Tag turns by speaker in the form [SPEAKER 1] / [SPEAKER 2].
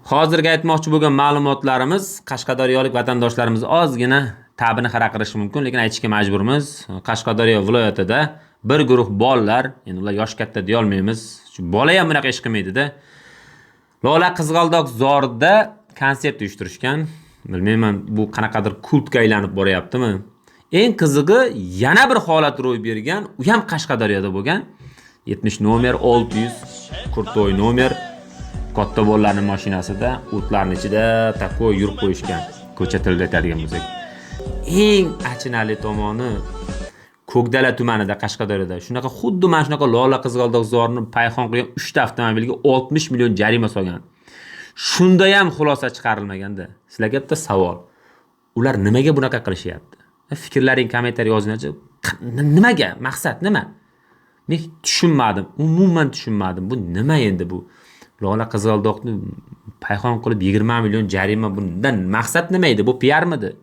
[SPEAKER 1] Hozirgi aytmoqchi bo'lgan ma'lumotlarimiz Qashqadaryolik vatandoshlarimiz ozgina ta'bini xira qilishi mumkin, lekin aytishga majburmiz. Qashqadaryo viloyatida bir guruh bolalar, endi ular yosh katta deya olmaymiz. Bola ham bunaqa ish qilmaydi-da. Lola Qizg'aldoq zorda konsert uyushtirishgan. Bilmayman, bu qanaqadir kultga aylanib boryaptimi? Eng qizig'i yana bir holat ro'y bergan, u ham Qashqadaryoda bo'lgan. 70 nomer 600 Kurtoy nomer katta bolalarning mashinasida o'tlarning ichida takoy yurib qo'yishgan. Ko'cha tilida aytadigan bo'lsak. Eng achinarli tomoni Ko'kdala tumanida Qashqadaryoda shunaqa xuddi mana shunaqa Lola Qizg'aldoq zorini payxon qilgan 3 ta avtomobilga 60 million jarima solgan. Shunda ham xulosa chiqarilmaganda. Sizlarga bitta savol. Ular nimaga bunaqa qilishyapti? Fikrlaring kommentariy yozinglar. Nimaga? Maqsad nima? Men tushunmadim. Umuman tushunmadim. Bu nima endi bu? Lola Qizg'aldoqni payxon qilib 20 million jarima bundan maqsad nima edi? Bu PRmidi?